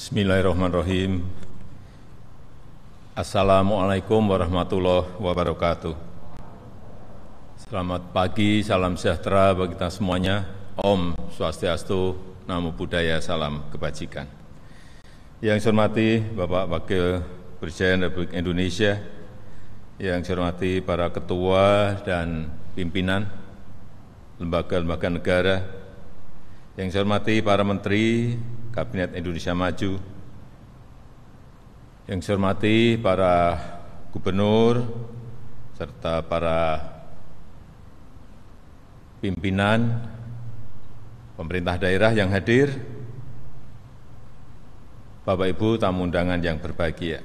Bismillahirrahmanirrahim. Assalamualaikum warahmatullahi wabarakatuh. Selamat pagi, salam sejahtera bagi kita semuanya. Om Swastiastu, Namo Buddhaya, salam kebajikan. Yang saya hormati Bapak Wakil Presiden Republik Indonesia, yang saya hormati para ketua dan pimpinan lembaga-lembaga negara, yang saya hormati para menteri Kabinet Indonesia Maju, yang saya hormati para gubernur serta para pimpinan pemerintah daerah yang hadir, Bapak Ibu tamu undangan yang berbahagia.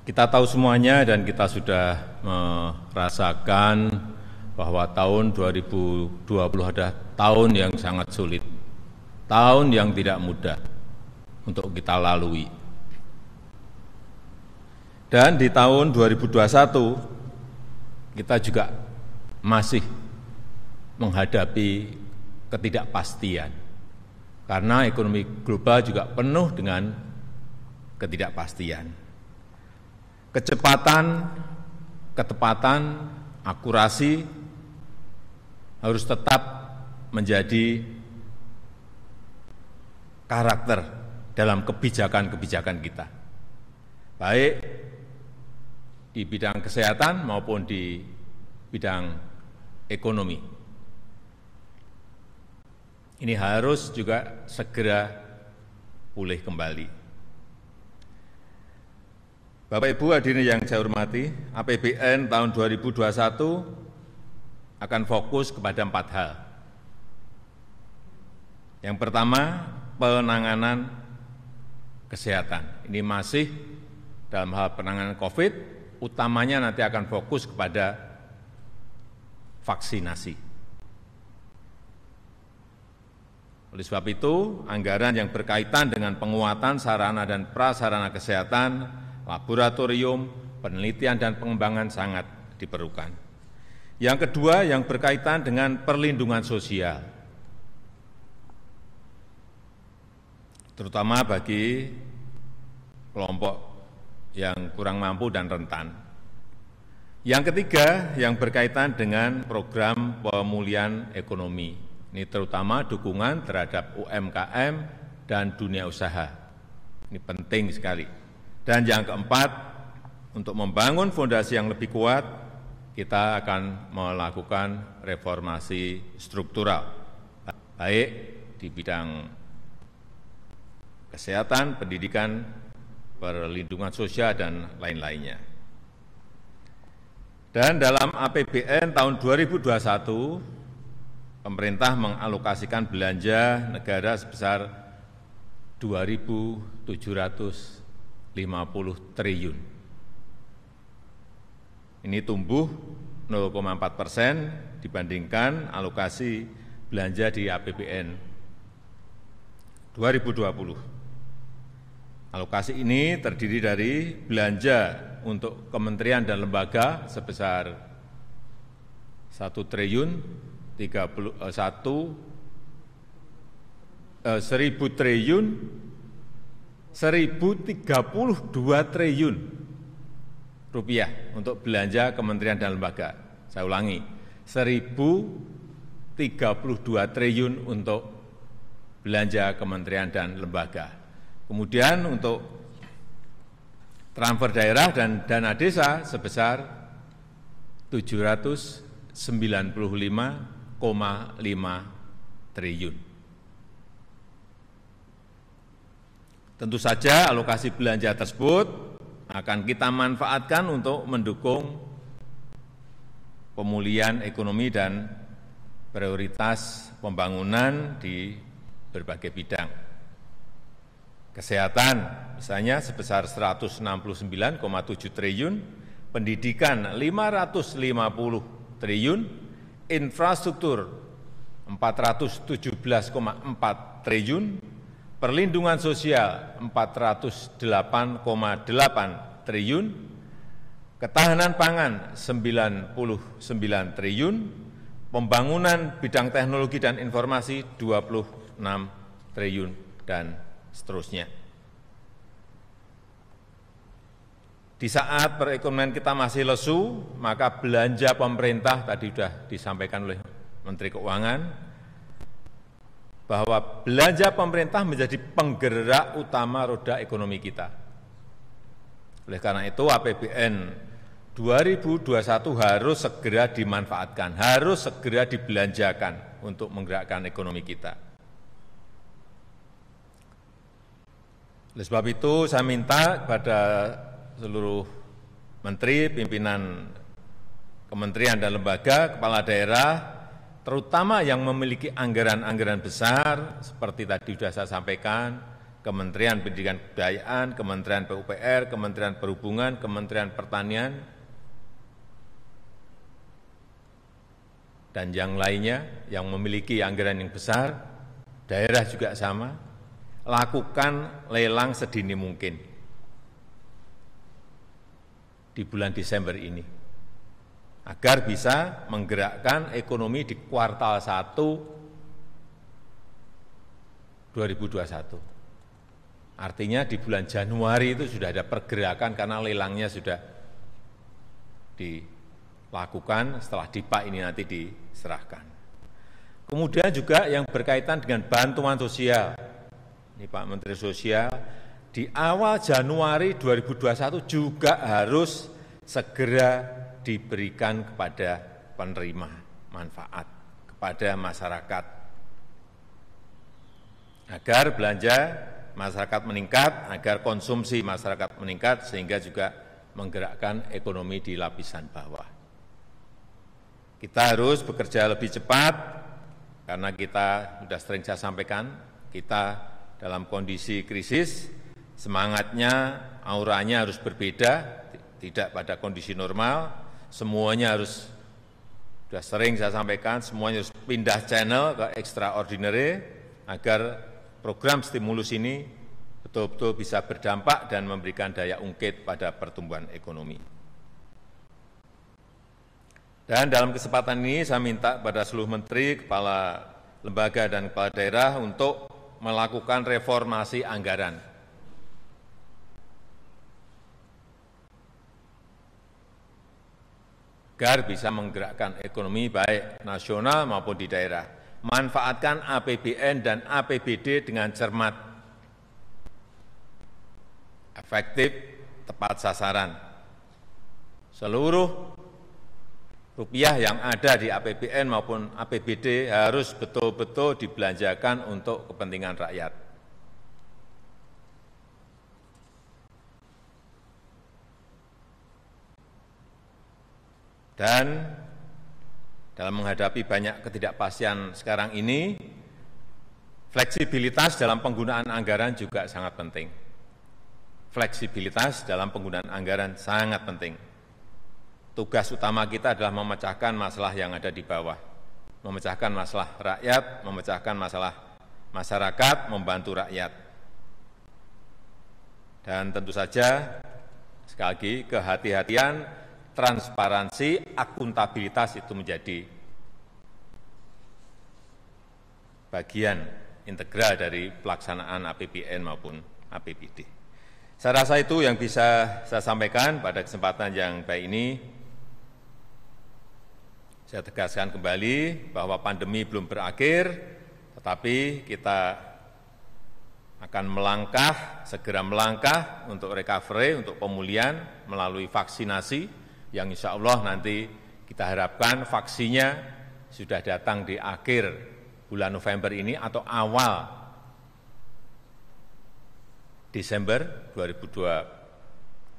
Kita tahu semuanya dan kita sudah merasakan bahwa tahun 2020 adalah tahun yang sangat sulit, tahun yang tidak mudah untuk kita lalui. Dan di tahun 2021 kita juga masih menghadapi ketidakpastian, karena ekonomi global juga penuh dengan ketidakpastian. Kecepatan, ketepatan, akurasi harus tetap menjadi karakter dalam kebijakan-kebijakan kita, baik di bidang kesehatan maupun di bidang ekonomi. Ini harus juga segera pulih kembali. Bapak Ibu hadirin yang saya hormati, APBN tahun 2021 akan fokus kepada 4 hal. Yang pertama, penanganan kesehatan. Ini masih dalam hal penanganan COVID, utamanya nanti akan fokus kepada vaksinasi. Oleh sebab itu, anggaran yang berkaitan dengan penguatan sarana dan prasarana kesehatan, laboratorium, penelitian dan pengembangan sangat diperlukan. Yang kedua, yang berkaitan dengan perlindungan sosial, terutama bagi kelompok yang kurang mampu dan rentan. Yang ketiga, yang berkaitan dengan program pemulihan ekonomi. Ini terutama dukungan terhadap UMKM dan dunia usaha. Ini penting sekali. Dan yang keempat, untuk membangun fondasi yang lebih kuat, kita akan melakukan reformasi struktural, baik di bidang kesehatan, pendidikan, perlindungan sosial, dan lain-lainnya. Dan dalam APBN tahun 2021, pemerintah mengalokasikan belanja negara sebesar 2.750 triliun. Ini tumbuh 0,4% dibandingkan alokasi belanja di APBN 2020. Alokasi ini terdiri dari belanja untuk kementerian dan lembaga sebesar 1.032 triliun rupiah untuk belanja kementerian dan lembaga. Saya ulangi, 1.032 triliun untuk belanja kementerian dan lembaga. Kemudian untuk transfer daerah dan dana desa sebesar 795,5 triliun. Tentu saja alokasi belanja tersebut akan kita manfaatkan untuk mendukung pemulihan ekonomi dan prioritas pembangunan di berbagai bidang. Kesehatan misalnya sebesar 169,7 triliun, pendidikan 550 triliun, infrastruktur 417,4 triliun, perlindungan sosial 408,8 triliun, ketahanan pangan 99 triliun, pembangunan bidang teknologi dan informasi 26 triliun dan seterusnya. Di saat perekonomian kita masih lesu, maka belanja pemerintah tadi sudah disampaikan oleh Menteri Keuangan, bahwa belanja pemerintah menjadi penggerak utama roda ekonomi kita. Oleh karena itu APBN 2021 harus segera dimanfaatkan, harus segera dibelanjakan untuk menggerakkan ekonomi kita. Oleh sebab itu saya minta kepada seluruh menteri, pimpinan kementerian dan lembaga, kepala daerah, terutama yang memiliki anggaran-anggaran besar, seperti tadi sudah saya sampaikan, Kementerian Pendidikan Kebudayaan, Kementerian PUPR, Kementerian Perhubungan, Kementerian Pertanian, dan yang lainnya yang memiliki anggaran yang besar, daerah juga sama, lakukan lelang sedini mungkin di bulan Desember ini, agar bisa menggerakkan ekonomi di kuartal 1 2021. Artinya di bulan Januari itu sudah ada pergerakan karena lelangnya sudah dilakukan, setelah DIPA ini nanti diserahkan. Kemudian juga yang berkaitan dengan bantuan sosial. Ini Pak Menteri Sosial, di awal Januari 2021 juga harus segera diberikan kepada penerima manfaat, kepada masyarakat, agar belanja masyarakat meningkat, agar konsumsi masyarakat meningkat, sehingga juga menggerakkan ekonomi di lapisan bawah. Kita harus bekerja lebih cepat, karena kita sudah sering saya sampaikan, kita dalam kondisi krisis, semangatnya, auranya harus berbeda, tidak pada kondisi normal, semuanya harus, sudah sering saya sampaikan, semuanya harus pindah channel ke extraordinary, agar program stimulus ini betul-betul bisa berdampak dan memberikan daya ungkit pada pertumbuhan ekonomi. Dan dalam kesempatan ini saya minta pada seluruh menteri, kepala lembaga dan kepala daerah untuk melakukan reformasi anggaran. Agar bisa menggerakkan ekonomi baik nasional maupun di daerah. Manfaatkan APBN dan APBD dengan cermat, efektif, tepat sasaran. Seluruh rupiah yang ada di APBN maupun APBD harus betul-betul dibelanjakan untuk kepentingan rakyat. Dan dalam menghadapi banyak ketidakpastian sekarang ini, fleksibilitas dalam penggunaan anggaran juga sangat penting. Fleksibilitas dalam penggunaan anggaran sangat penting. Tugas utama kita adalah memecahkan masalah yang ada di bawah, memecahkan masalah rakyat, memecahkan masalah masyarakat, membantu rakyat. Dan tentu saja, sekali lagi, kehati-hatian, transparansi, akuntabilitas itu menjadi bagian integral dari pelaksanaan APBN maupun APBD. Saya rasa itu yang bisa saya sampaikan pada kesempatan yang baik ini. Saya tegaskan kembali bahwa pandemi belum berakhir, tetapi kita akan melangkah, segera melangkah untuk recovery, untuk pemulihan melalui vaksinasi, yang insya Allah nanti kita harapkan vaksinnya sudah datang di akhir bulan November ini atau awal Desember 2020,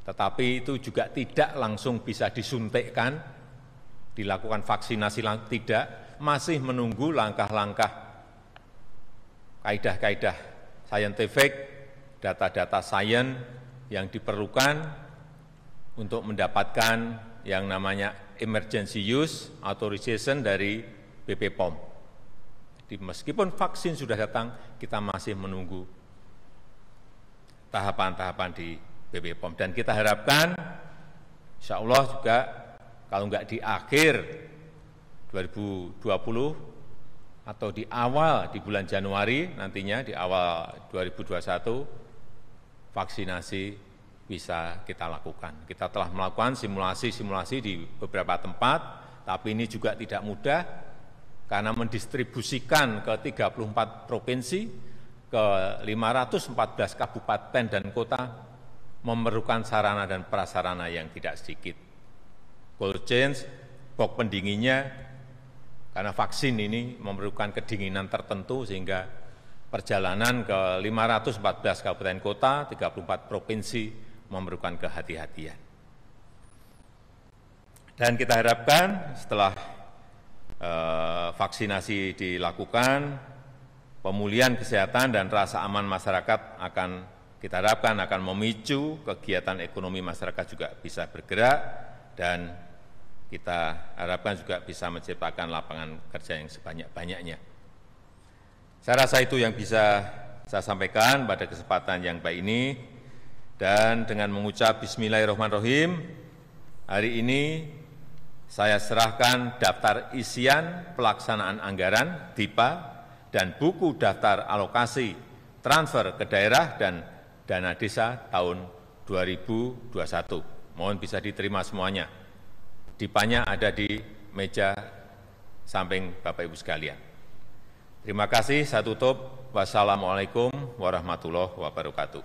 tetapi itu juga tidak langsung bisa disuntikkan, dilakukan vaksinasi, tidak, masih menunggu langkah-langkah kaidah-kaidah saintifik, data-data sains yang diperlukan untuk mendapatkan yang namanya emergency use authorization dari BPOM. Jadi meskipun vaksin sudah datang, kita masih menunggu tahapan-tahapan di BPOM. Dan kita harapkan, insya Allah juga kalau enggak di akhir 2020, atau di bulan Januari nantinya, di awal 2021, vaksinasi bisa kita lakukan. Kita telah melakukan simulasi-simulasi di beberapa tempat, tapi ini juga tidak mudah karena mendistribusikan ke 34 provinsi, ke 514 kabupaten dan kota, memerlukan sarana dan prasarana yang tidak sedikit. Cold chain, box pendinginnya, karena vaksin ini memerlukan kedinginan tertentu sehingga perjalanan ke 514 kabupaten kota, 34 provinsi memerlukan kehati-hatian. Dan kita harapkan setelah vaksinasi dilakukan, pemulihan kesehatan dan rasa aman masyarakat kita harapkan akan memicu kegiatan ekonomi masyarakat juga bisa bergerak, dan kita harapkan juga bisa menciptakan lapangan kerja yang sebanyak-banyaknya. Saya rasa itu yang bisa saya sampaikan pada kesempatan yang baik ini, dan dengan mengucap Bismillahirrahmanirrahim, hari ini saya serahkan daftar isian pelaksanaan anggaran (DIPA) dan buku daftar alokasi transfer ke daerah dan dana desa tahun 2021. Mohon bisa diterima semuanya. DIPA-nya ada di meja samping Bapak Ibu sekalian. Terima kasih, saya tutup. Wassalamualaikum warahmatullahi wabarakatuh.